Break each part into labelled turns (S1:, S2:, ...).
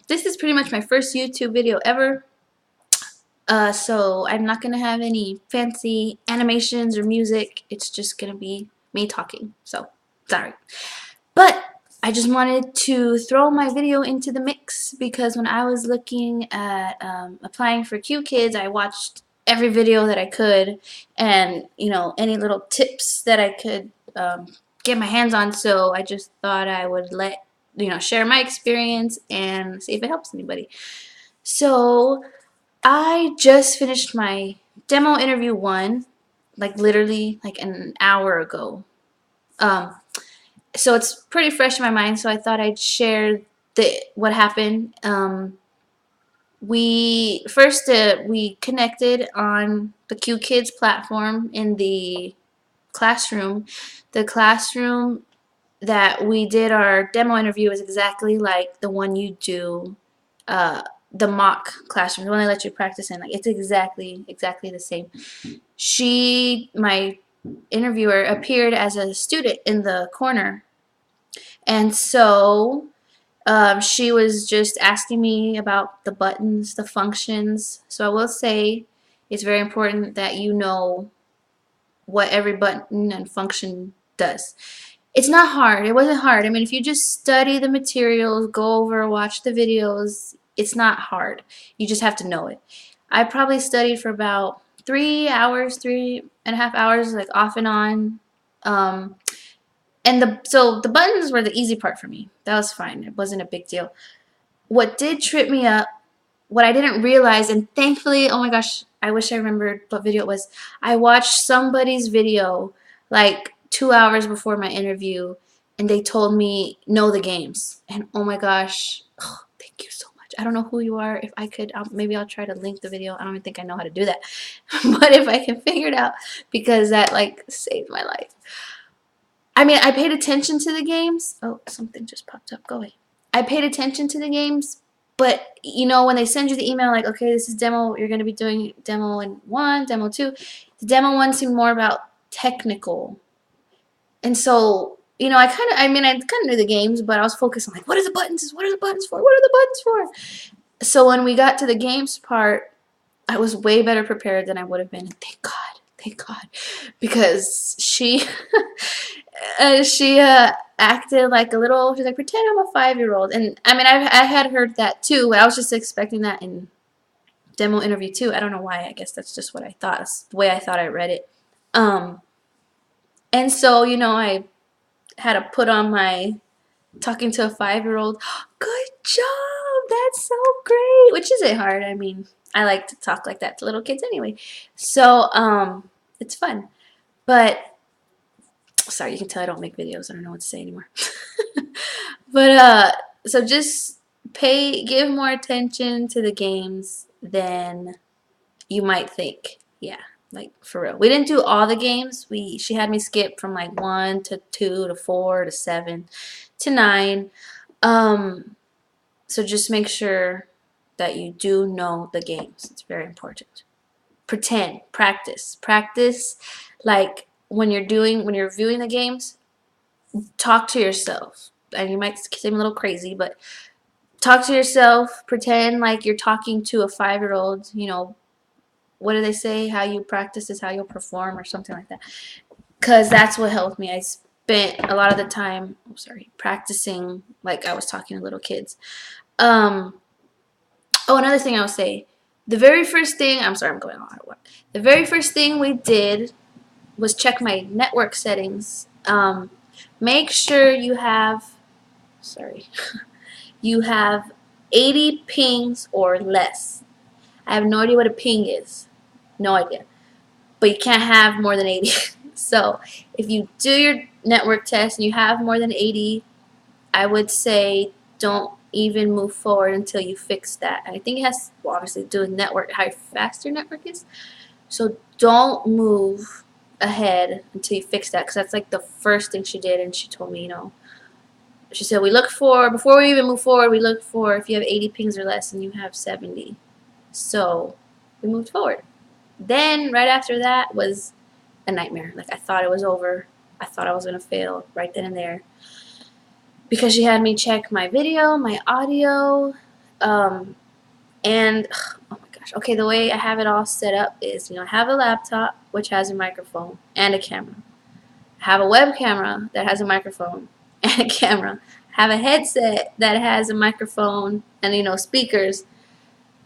S1: This is pretty much my first YouTube video ever. So I'm not gonna have any fancy animations or music. It's just gonna be me talking. So sorry. But I just wanted to throw my video into the mix because when I was looking at applying for Qkids, I watched every video that I could, and any little tips that I could get my hands on. So I just thought I would share my experience and see if it helps anybody. So I just finished my demo interview one, like literally like an hour ago. Um, so it's pretty fresh in my mind. So I thought I'd share what happened. We connected on the Qkids platform in the classroom. The classroom that we did our demo interview is exactly like the one you do, the mock classroom, the one they let you practice in. Like it's exactly the same. My interviewer, appeared as a student in the corner, and so she was just asking me about the buttons, the functions. So I will say it's very important that you know what every button and function does. It's not hard. It wasn't hard. I mean, if you just study the materials, go over, watch the videos, it's not hard. You just have to know it. I probably studied for about 3 hours, 3.5 hours, like off and on. So the buttons were the easy part for me. That was fine. It wasn't a big deal. What did trip me up, what I didn't realize, and thankfully, oh my gosh, I wish I remembered what video it was. I watched somebody's video like 2 hours before my interview, and they told me know the games. And oh my gosh, oh, thank you so much. I don't know who you are. If I could, maybe I'll try to link the video. I don't even think I know how to do that, but if I can figure it out, because that like saved my life. I mean, I paid attention to the games. Oh, something just popped up. Go away. I paid attention to the games, but when they send you the email like, okay, this is demo, you're going to be doing demo 1, demo 2. The demo 1 seemed more about technical. And so, I kind of knew the games, but I was focused on like, what are the buttons? What are the buttons for? What are the buttons for? So when we got to the games part, I was way better prepared than I would have been. And thank God, because she she acted like a little. She's like, pretend I'm a 5-year-old, and I mean, I had heard that too. I was just expecting that in demo interview too. I don't know why. I guess that's just what I thought. It's the way I thought I read it. And so I had to put on my talking to a 5-year-old. Good job. That's so great. Which isn't hard. I mean, I like to talk like that to little kids anyway. So it's fun. But sorry, you can tell I don't make videos. I don't know what to say anymore. But so just give more attention to the games than you might think. Yeah, like for real. We didn't do all the games. She had me skip from like 1 to 2 to 4 to 7 to 9. So just make sure that you do know the games. It's very important. Pretend, practice, like when you're viewing the games, talk to yourself. And you might seem a little crazy, but talk to yourself. Pretend like you're talking to a 5-year-old. What do they say? How you practice is how you'll perform, or something like that. Because that's what helped me. I spent a lot of the time, practicing like I was talking to little kids. Oh, another thing I would say. The very first thing, I'm sorry, I'm going on. The very first thing we did was check my network settings. Make sure you have, you have 80 pings or less. I have no idea what a ping is. No idea. But you can't have more than 80. So if you do your network test and you have more than 80, I would say don't even move forward until you fix that. And I think it has obviously to do with network, how fast your network is. So don't move ahead until you fix that, because that's like the first thing she did. And she told me, she said before we even move forward, we look for if you have 80 pings or less and you have 70. So we moved forward. Then right after that was a nightmare. Like I thought it was over. I thought I was going to fail right then and there. because she had me check my video, my audio, and oh my gosh, okay, the way I have it all set up is, I have a laptop which has a microphone and a camera. I have a web camera that has a microphone and a camera. I have a headset that has a microphone and speakers.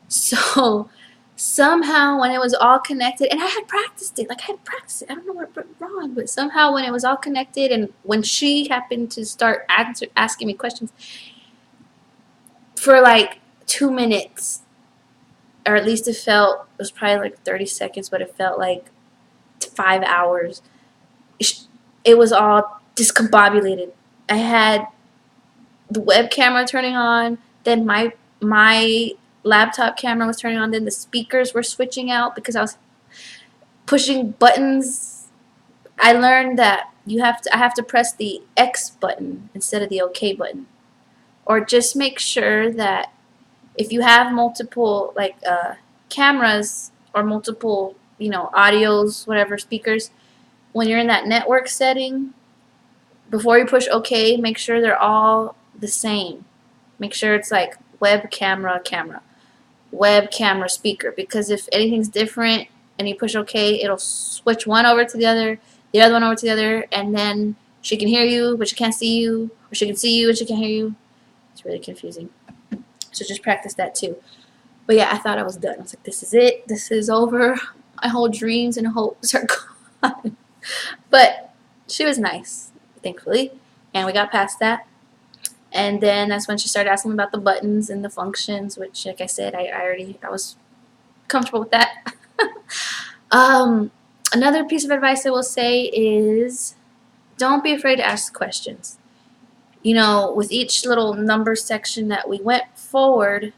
S1: So somehow when it was all connected, and I had practiced it, I don't know what went wrong, but somehow when it was all connected and when she happened to start asking me questions for like 2 minutes, or at least it was probably like 30 seconds, but it felt like 5 hours. It was all discombobulated. I had the web camera turning on, then my laptop camera was turning on, then the speakers were switching out because I was pushing buttons. I learned that I have to press the X button instead of the OK button. Or just make sure that if you have multiple cameras or multiple, audios, whatever, speakers, when you're in that network setting, before you push OK, make sure they're all the same. Make sure it's like web camera, web camera, speaker, because if anything's different and you push OK, it'll switch one over to the other one over to the other, and then she can hear you, but she can't see you, or she can see you and she can't hear you. It's really confusing. So just practice that too. But yeah, I thought I was done. I was like, this is it. This is over. My whole dreams and hopes are gone. But she was nice, thankfully, and we got past that. And then that's when she started asking me about the buttons and the functions, which, like I said, I was comfortable with that. Another piece of advice I will say is don't be afraid to ask questions. With each little number section that we went forward,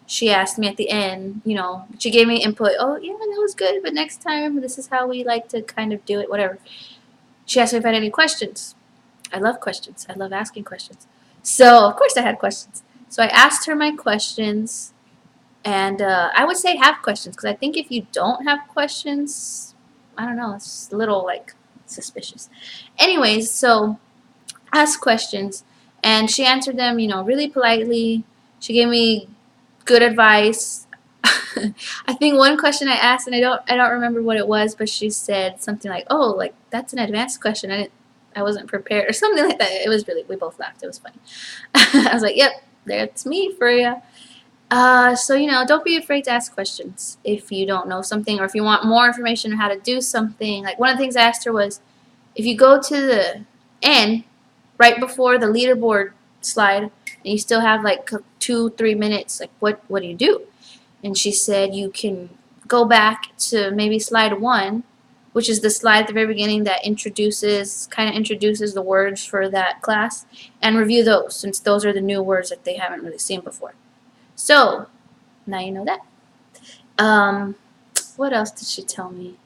S1: she asked me at the end, she gave me input. Oh, yeah, that was good, but next time, this is how we like to kind of do it, whatever. She asked me if I had any questions. I love questions. I love asking questions. So, of course, I had questions. So I asked her my questions, and I would say have questions, because I think if you don't have questions, I don't know, it's a little, suspicious. Anyways, so ask questions, and she answered them, really politely. She gave me good advice. I think one question I asked, and I don't remember what it was, but she said something like, "Oh, that's an advanced question. I wasn't prepared," or something like that. It was we both laughed. It was funny. I was like, "Yep, that's me for you." So don't be afraid to ask questions if you don't know something, or if you want more information on how to do something. Like, one of the things I asked her was, if you go to the end right before the leaderboard slide and you still have 2-3 minutes, what do you do? And she said you can go back to maybe slide 1, which is the slide at the very beginning that introduces the words for that class, and review those, since those are the new words that they haven't really seen before. So now you know that. What else did she tell me?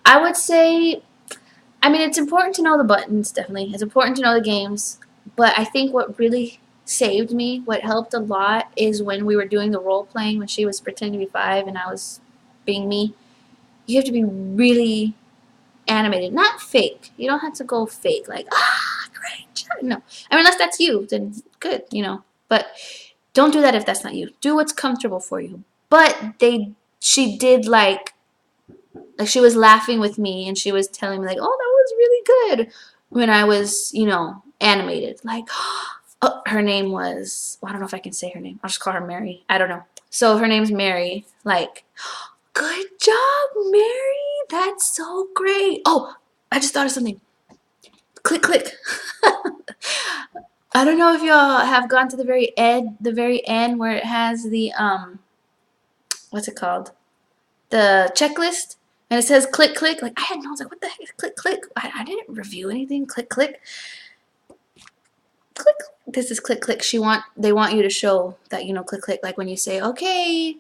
S1: I would say, it's important to know the buttons, definitely. It's important to know the games, but I think what really saved me, what helped a lot, is when we were doing the role playing, when she was pretending to be 5 and I was being me. You have to be really animated, not fake. You don't have to go fake, like, great job. No. Unless that's you, then good, But don't do that if that's not you. Do what's comfortable for you. But she did she was laughing with me, and she was telling me, oh, that was really good, when I was, animated. Oh, her name was, I don't know if I can say her name. I'll just call her Mary. I don't know. So her name's Mary. Good job, Mary. That's so great. Oh, I just thought of something. Click, click. I don't know if y'all have gone to the very end where it has the, what's it called? The checklist. And it says click, click. I had no, I was like, what the heck is click, click? I didn't review anything. Click, click. Click. This is click, click. They want you to show that, click, click. Like when you say, okay,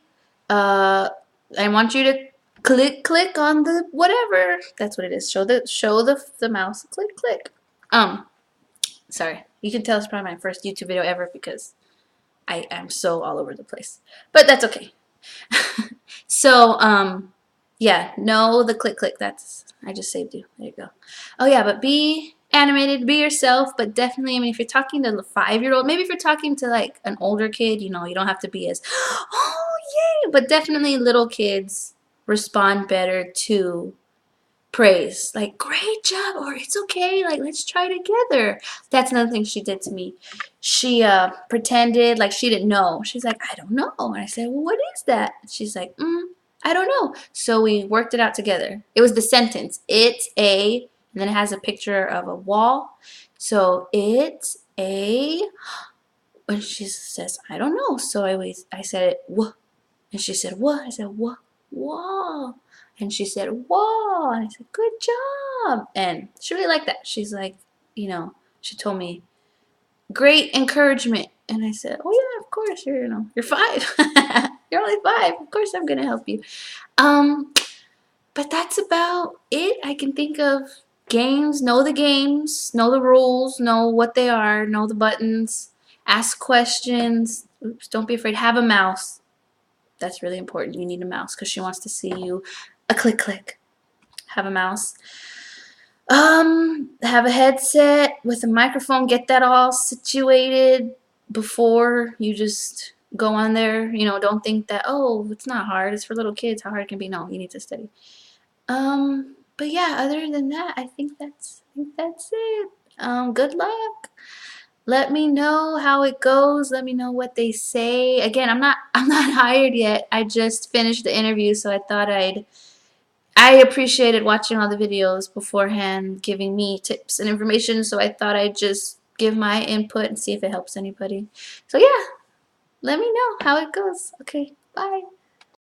S1: I want you to click, click on the whatever. That's what it is. Show the mouse. Click, click. Sorry. You can tell it's probably my first YouTube video ever because I am so all over the place. But that's okay. So, yeah, no, the click, click. I just saved you. There you go. Oh, yeah, but be animated, be yourself, but definitely, I mean, if you're talking to a 5-year-old, maybe if you're talking to like an older kid, you know, you don't have to be as, oh, yay, but definitely little kids respond better to praise, like great job, or it's okay, like let's try together. That's another thing she did to me. She pretended like she didn't know. She's like, I don't know. And I said, well, what is that? She's like, I don't know. So we worked it out together. It was the sentence, it's a, and then it has a picture of a wall. So it's a, and she says, I don't know. So I said it, what? And she said, what? I said, what? Whoa. And she said, whoa. And I said, good job. And she really liked that. She's like, you know, she told me, great encouragement. And I said, oh yeah, of course. You're 5. You're only 5. Of course I'm gonna help you. But that's about it. I can think of games. Know the games. Know the rules. Know what they are. Know the buttons. Ask questions. Oops, don't be afraid. Have a mouse. That's really important. You need a mouse because she wants to see you. A click, click. Have a mouse. Have a headset with a microphone. Get that all situated before you just go on there. You know, don't think that, oh, it's not hard. It's for little kids. How hard it can be. No, you need to study. But yeah, other than that, I think that's it. Good luck. Let me know how it goes. Let me know what they say. Again, I'm not hired yet. I just finished the interview, so I thought I appreciated watching all the videos beforehand, giving me tips and information, so I thought I'd just give my input and see if it helps anybody. So yeah, let me know how it goes. Okay, bye.